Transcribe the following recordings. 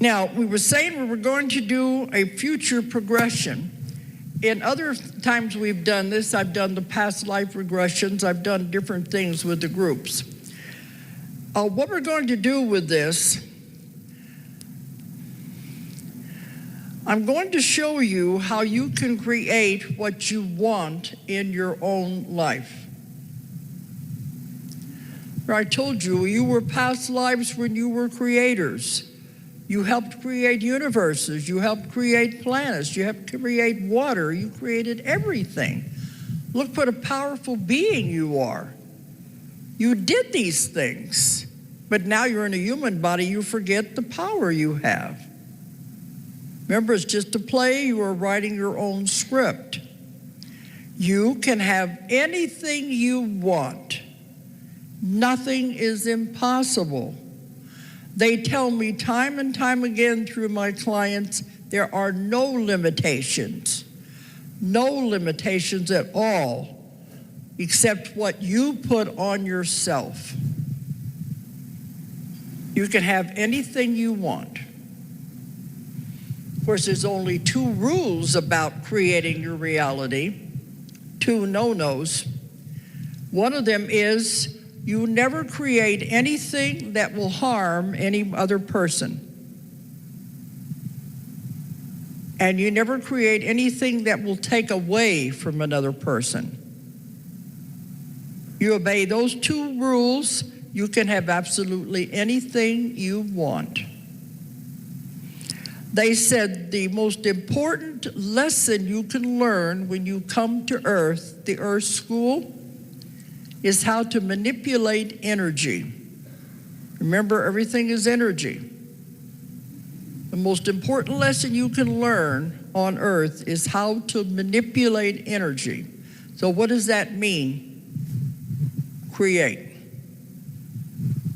Now, we were saying we were going to do a future progression. In other times we've done this, I've done the past life regressions, I've done different things with the groups. What we're going to do with this, I'm going to show you how you can create what you want in your own life. I told you, you were past lives when you were creators. You helped create universes, you helped create planets, you helped create water, you created everything. Look what a powerful being you are. You did these things, but now you're in a human body, you forget the power you have. Remember, it's just a play, you are writing your own script. You can have anything you want. Nothing is impossible. They tell me time and time again through my clients, there are no limitations at all, except what you put on yourself. You can have anything you want. Of course, there's only 2 rules about creating your reality, 2 no-nos. One of them is you never create anything that will harm any other person. And you never create anything that will take away from another person. You obey those 2 rules, you can have absolutely anything you want. They said the most important lesson you can learn when you come to Earth, the Earth School, is how to manipulate energy. Remember, everything is energy. The most important lesson you can learn on Earth is how to manipulate energy. So what does that mean? Create.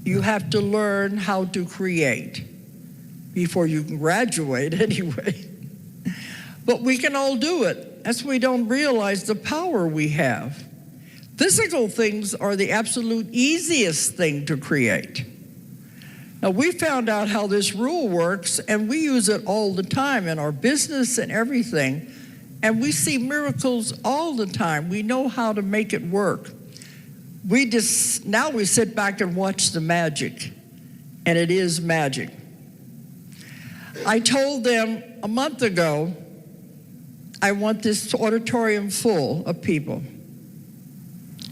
You have to learn how to create before you can graduate anyway. But we can all do it. That's why we don't realize the power we have. Physical things are the absolute easiest thing to create. Now, we found out how this rule works, and we use it all the time in our business and everything, and we see miracles all the time. We know how to make it work. Now we sit back and watch the magic, and it is magic. I told them a month ago, I want this auditorium full of people.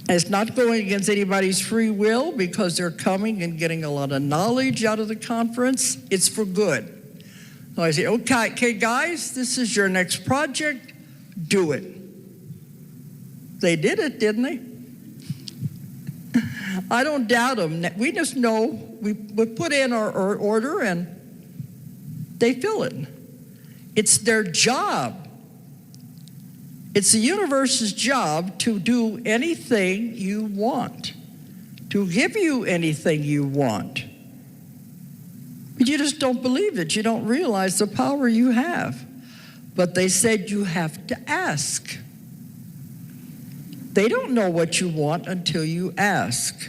And it's not going against anybody's free will because they're coming and getting a lot of knowledge out of the conference. It's for good. So I say, okay, guys, this is your next project. Do it. They did it, didn't they? I don't doubt them. We just know we put in our order and they fill it. It's their job. It's the universe's job to do anything you want, to give you anything you want. But you just don't believe it. You don't realize the power you have. But they said you have to ask. They don't know what you want until you ask.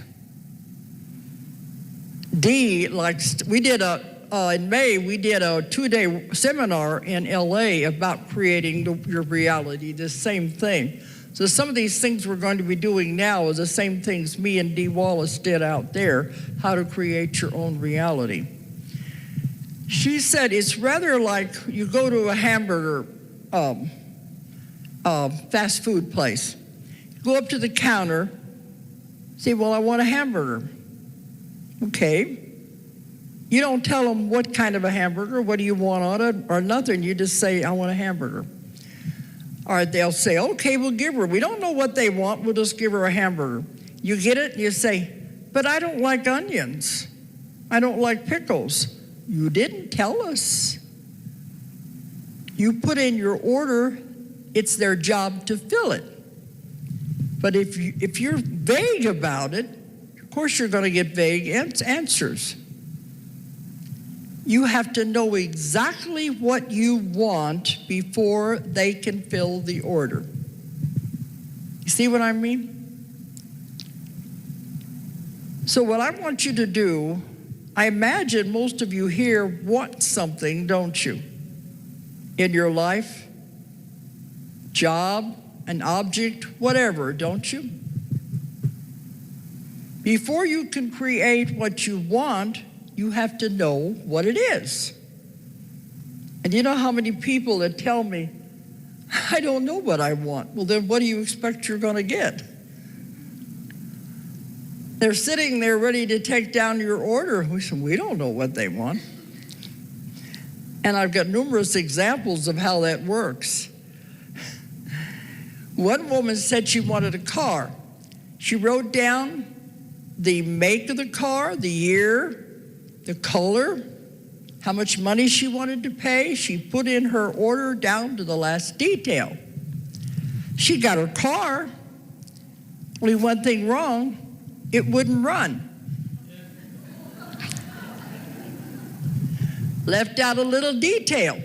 In May, we did a 2-day seminar in LA about creating your reality, the same thing. So some of these things we're going to be doing now are the same things me and Dee Wallace did out there, how to create your own reality. She said it's rather like you go to a hamburger fast food place. Go up to the counter, say, well, I want a hamburger. Okay. You don't tell them what kind of a hamburger, what do you want on it, or nothing. You just say, I want a hamburger. All right, they'll say, okay, we'll give her. We don't know what they want, we'll just give her a hamburger. You get it, and you say, but I don't like onions. I don't like pickles. You didn't tell us. You put in your order, it's their job to fill it. But if you're vague about it, of course you're going to get vague answers. You have to know exactly what you want before they can fill the order. You see what I mean? So what I want you to do I imagine most of you here want something, don't you? In your life, job, an object, whatever, don't you? Before you can create what you want, you have to know what it is. And you know how many people that tell me, I don't know what I want. Well, then what do you expect you're going to get? They're sitting there ready to take down your order. We said, we don't know what they want. And I've got numerous examples of how that works. One woman said she wanted a car. She wrote down the make of the car, the year, the color, how much money she wanted to pay. She put in her order down to the last detail. She got her car. Only one thing wrong, it wouldn't run. Left out a little detail.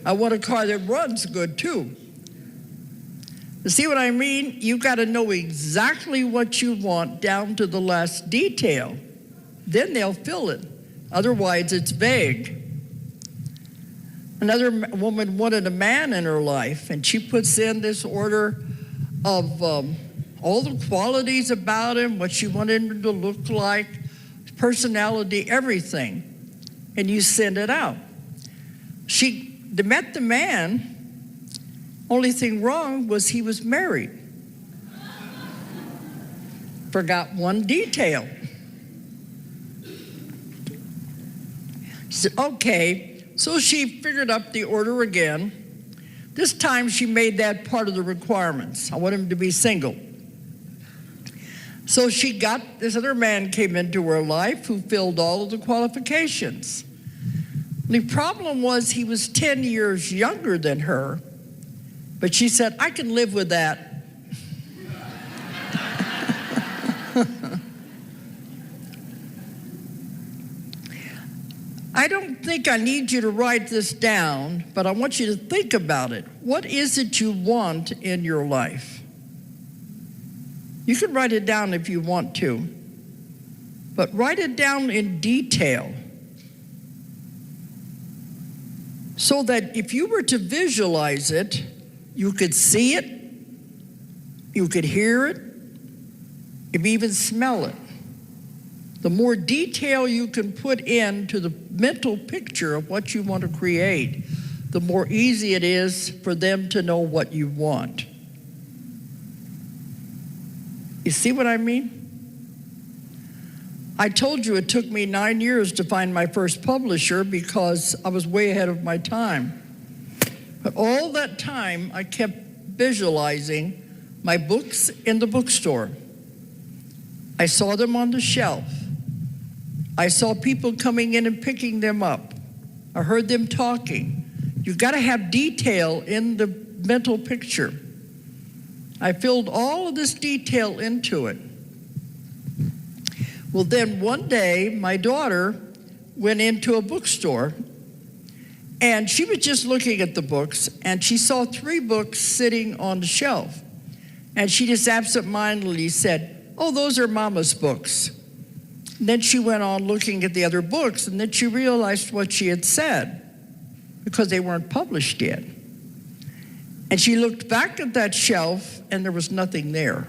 I want a car that runs good too. You see what I mean? You've got to know exactly what you want down to the last detail. Then they'll fill it. Otherwise, it's vague. Another woman wanted a man in her life, and she puts in this order of all the qualities about him, what she wanted him to look like, personality, everything. And you send it out. She met the man. Only thing wrong was he was married. Forgot one detail. She said, okay, so she figured up the order again. This time she made that part of the requirements. I want him to be single. So she got, this other man came into her life who filled all of the qualifications. The problem was he was 10 years younger than her, but she said, I can live with that. I don't think I need you to write this down, but I want you to think about it. What is it you want in your life? You can write it down if you want to, but write it down in detail so that if you were to visualize it, you could see it, you could hear it, you could even smell it. The more detail you can put into the mental picture of what you want to create, the more easy it is for them to know what you want. You see what I mean? I told you it took me 9 years to find my first publisher because I was way ahead of my time. But all that time, I kept visualizing my books in the bookstore. I saw them on the shelf. I saw people coming in and picking them up. I heard them talking. You've got to have detail in the mental picture. I filled all of this detail into it. Well, then one day, my daughter went into a bookstore, and she was just looking at the books, and she saw 3 books sitting on the shelf. And she just absentmindedly said, oh, those are Mama's books. And then she went on looking at the other books, and then she realized what she had said, because they weren't published yet. And she looked back at that shelf, and there was nothing there.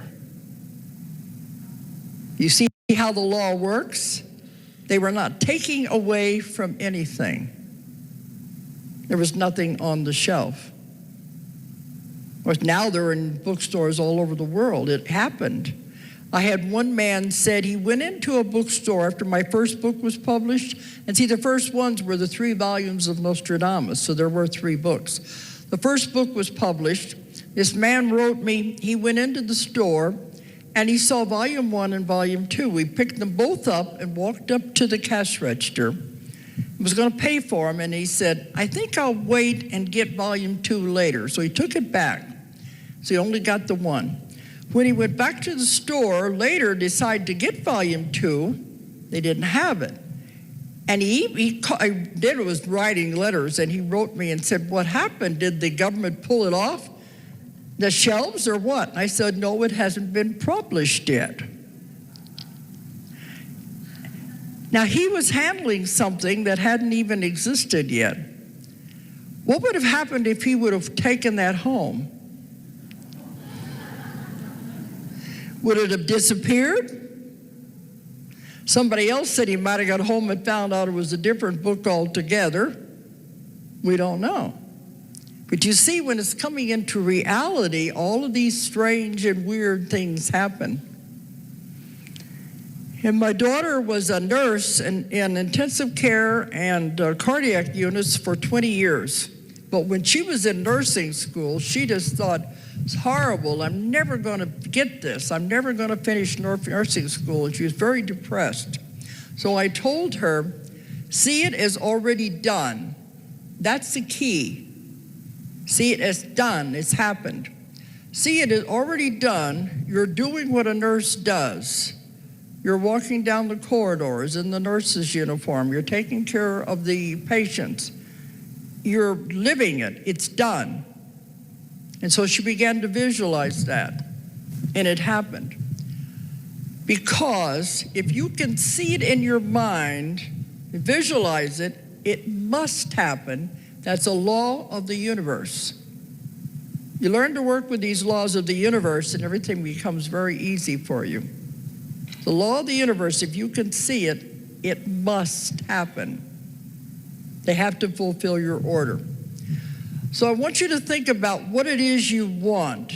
You see how the law works? They were not taking away from anything. There was nothing on the shelf. Of course, now they're in bookstores all over the world. It happened. I had one man said he went into a bookstore after my first book was published, and see, the first ones were the 3 volumes of Nostradamus, so there were 3 books. The first book was published. This man wrote me, he went into the store, and he saw volume 1 and volume 2. We picked them both up and walked up to the cash register. He was going to pay for them, and he said, I think I'll wait and get volume 2 later. So he took it back. So he only got the 1. When he went back to the store later, decided to get volume 2, they didn't have it. And then it was writing letters, and he wrote me and said, what happened? Did the government pull it off the shelves or what? And I said, no, it hasn't been published yet. Now, he was handling something that hadn't even existed yet. What would have happened if he would have taken that home? Would it have disappeared? Somebody else said he might have got home and found out it was a different book altogether. We don't know. But you see, when it's coming into reality, all of these strange and weird things happen. And my daughter was a nurse in intensive care and cardiac units for 20 years. But when she was in nursing school, she just thought, it's horrible. I'm never going to get this. I'm never going to finish nursing school. And she was very depressed. So I told her, see it as already done. That's the key. See it as done. It's happened. See it as already done. You're doing what a nurse does. You're walking down the corridors in the nurse's uniform. You're taking care of the patients. You're living it. It's done. And so she began to visualize that, and it happened. Because if you can see it in your mind, visualize it, it must happen. That's a law of the universe. You learn to work with these laws of the universe, and everything becomes very easy for you. The law of the universe, if you can see it, it must happen. They have to fulfill your order. So I want you to think about what it is you want,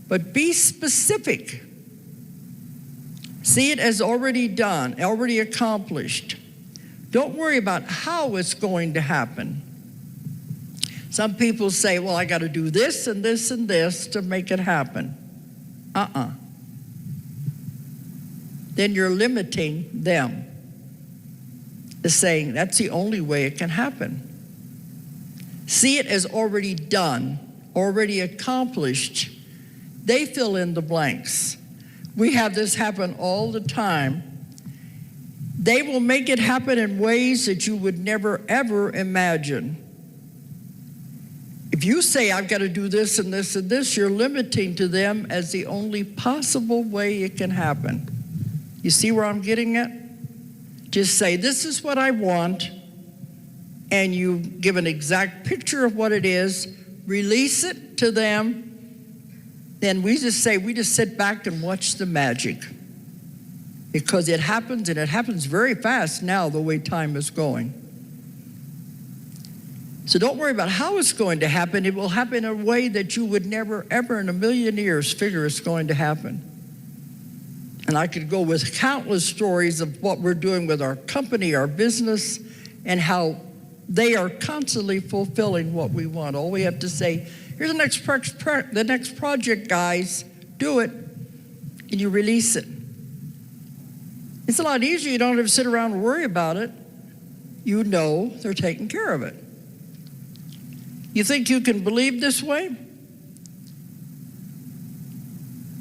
but be specific. See it as already done, already accomplished. Don't worry about how it's going to happen. Some people say, well, I got to do this and this and this to make it happen. Then you're limiting them. Is saying that's the only way it can happen. See it as already done, already accomplished. They fill in the blanks. We have this happen all the time. They will make it happen in ways that you would never, ever imagine. If you say, I've got to do this and this and this, you're limiting to them as the only possible way it can happen. You see where I'm getting at? Just say, this is what I want, and you give an exact picture of what it is, release it to them, then we just sit back and watch the magic. Because it happens, and it happens very fast now the way time is going. So don't worry about how it's going to happen. It will happen in a way that you would never, ever in a million years figure it's going to happen. And I could go with countless stories of what we're doing with our company, our business, and how they are constantly fulfilling what we want. All we have to say, here's the next project, guys. Do it, and you release it. It's a lot easier. You don't have to sit around and worry about it. You know they're taking care of it. You think you can believe this way?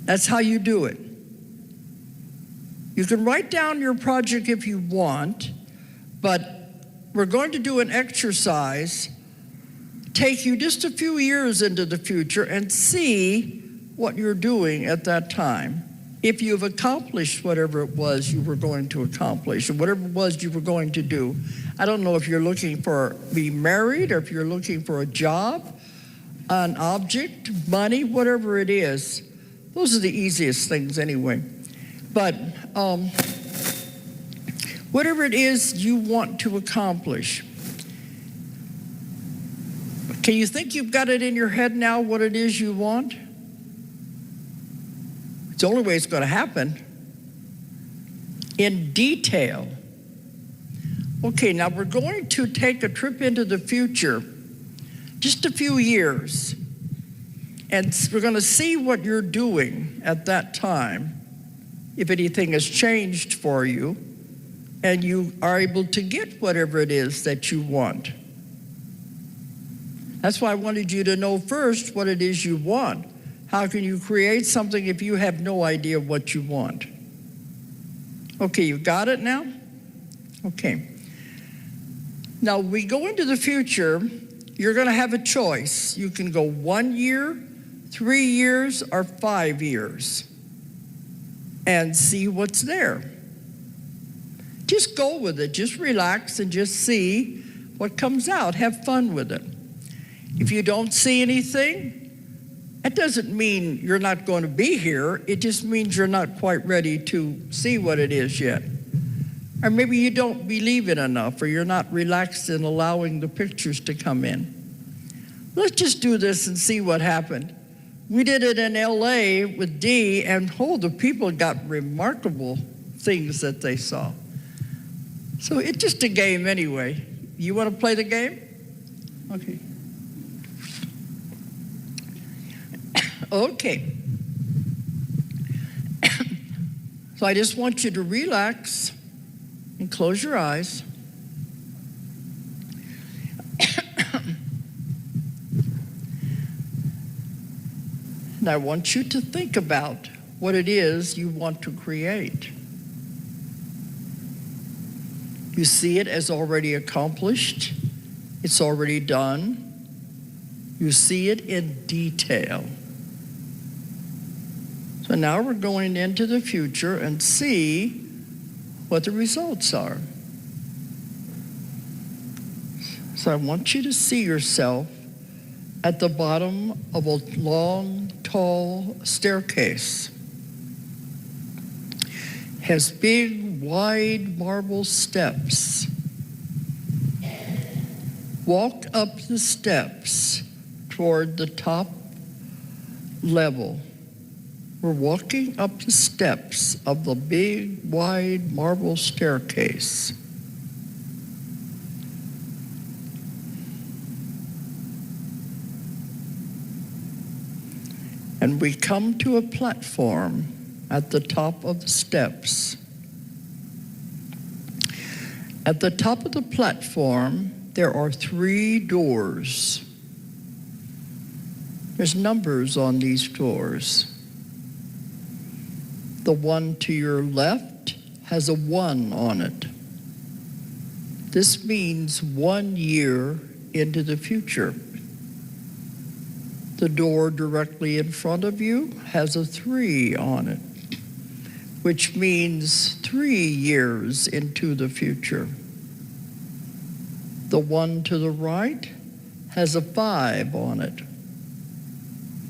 That's how you do it. You can write down your project if you want, but we're going to do an exercise, take you just a few years into the future and see what you're doing at that time. If you've accomplished whatever it was you were going to accomplish, or whatever it was you were going to do. I don't know if you're looking for be married, or if you're looking for a job, an object, money, whatever it is. Those are the easiest things anyway. But whatever it is you want to accomplish, can you think you've got it in your head now what it is you want? It's the only way it's going to happen. In detail. Okay, now we're going to take a trip into the future, just a few years, and we're going to see what you're doing at that time, if anything has changed for you, and you are able to get whatever it is that you want. That's why I wanted you to know first what it is you want. How can you create something if you have no idea what you want? Okay, you got it now? Okay. Now, we go into the future, you're going to have a choice. You can go 1 year, 3 years, or 5 years and see what's there. just go with it. Just relax and just see what comes out. Have fun with it. If you don't see anything, that doesn't mean you're not going to be here. It just means you're not quite ready to see what it is yet. Or maybe you don't believe it enough, or you're not relaxed in allowing the pictures to come in. Let's just do this and see what happened. We did it in LA with Dee, and the people got remarkable things that they saw. So it's just a game anyway. You want to play the game? Okay. Okay. So I just want you to relax and close your eyes. And I want you to think about what it is you want to create. You see it as already accomplished. It's already done. You see it in detail. So now we're going into the future and see what the results are. So I want you to see yourself at the bottom of a long, tall staircase. Has big, wide marble steps. Walk up the steps toward the top level. We're walking up the steps of the big, wide marble staircase. And we come to a platform at the top of the steps. At the top of the platform, there are 3 doors. There's numbers on these doors. The one to your left has a 1 on it. This means 1 year into the future. The door directly in front of you has a 3 on it, which means 3 years into the future. The one to the right has a 5 on it,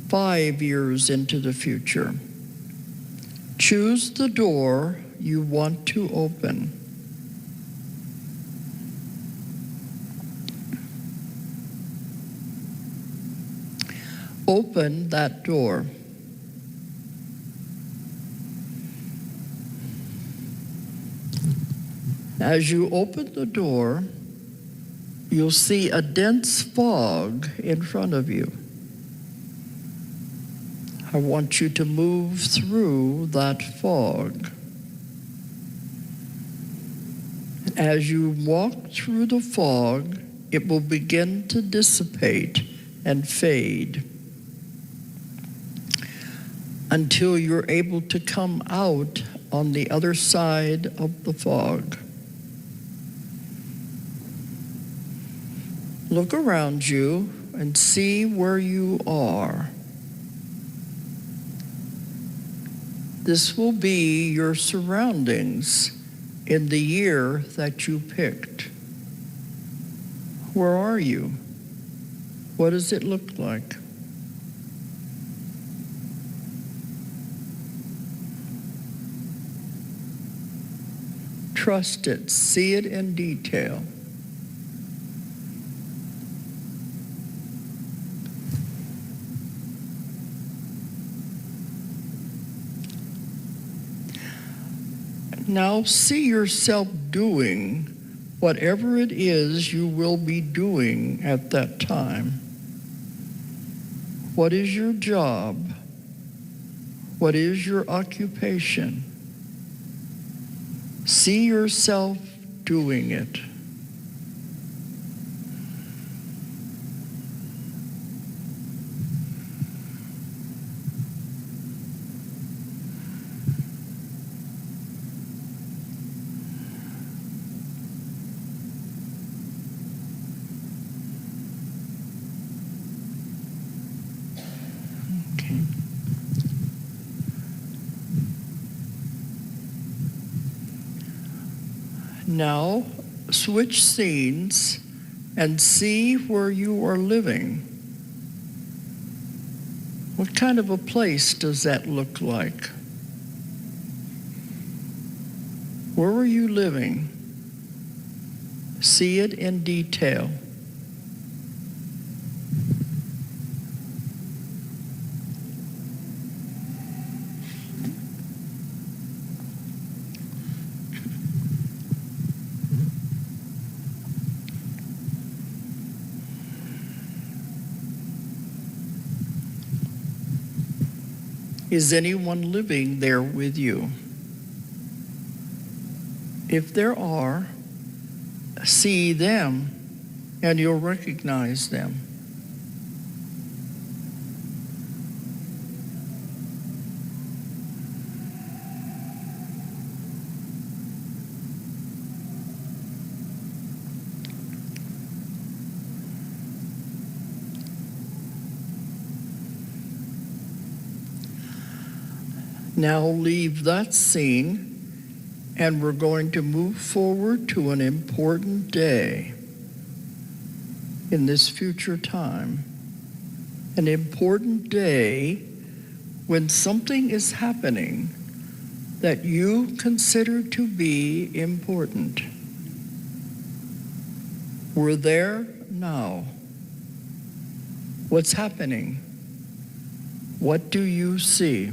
5 years into the future. Choose the door you want to open. Open that door. As you open the door, you'll see a dense fog in front of you. I want you to move through that fog. As you walk through the fog, it will begin to dissipate and fade until you're able to come out on the other side of the fog. Look around you and see where you are. This will be your surroundings in the year that you picked. Where are you? What does it look like? Trust it. See it in detail. Now see yourself doing whatever it is you will be doing at that time. What is your job? What is your occupation? See yourself doing it. Now, switch scenes and see where you are living. What kind of a place does that look like? Where are you living? See it in detail. Is anyone living there with you? If there are, see them and you'll recognize them. Now leave that scene, and we're going to move forward to an important day in this future time. An important day when something is happening that you consider to be important. We're there now. What's happening? What do you see?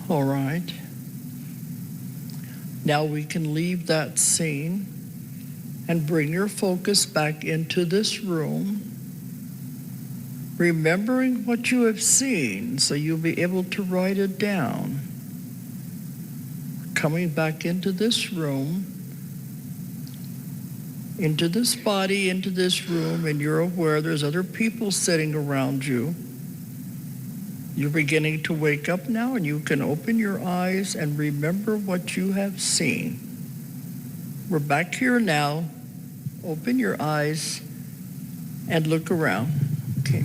All right. Now we can leave that scene and bring your focus back into this room, remembering what you have seen so you'll be able to write it down. Coming back into this room, into this body, into this room, and you're aware there's other people sitting around you. You're beginning to wake up now, and you can open your eyes and remember what you have seen. We're back here now. Open your eyes and look around. Okay.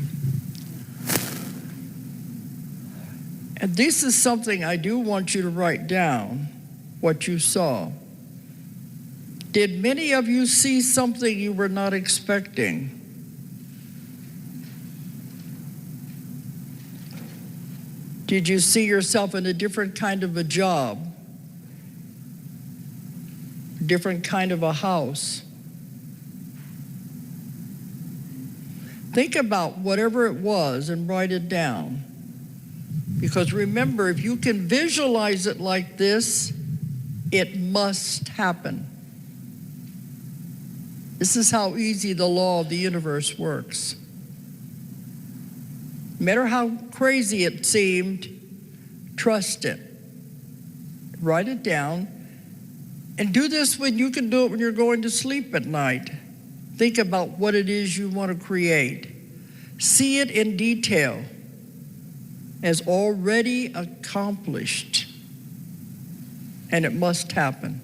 And this is something I do want you to write down, what you saw. Did many of you see something you were not expecting? Did you see yourself in a different kind of a job? Different kind of a house? Think about whatever it was and write it down. Because remember, if you can visualize it like this, it must happen. This is how easy the law of the universe works. No matter how crazy it seemed, trust it. Write it down. And do this when you can do it when you're going to sleep at night. Think about what it is you want to create. See it in detail as already accomplished. And it must happen.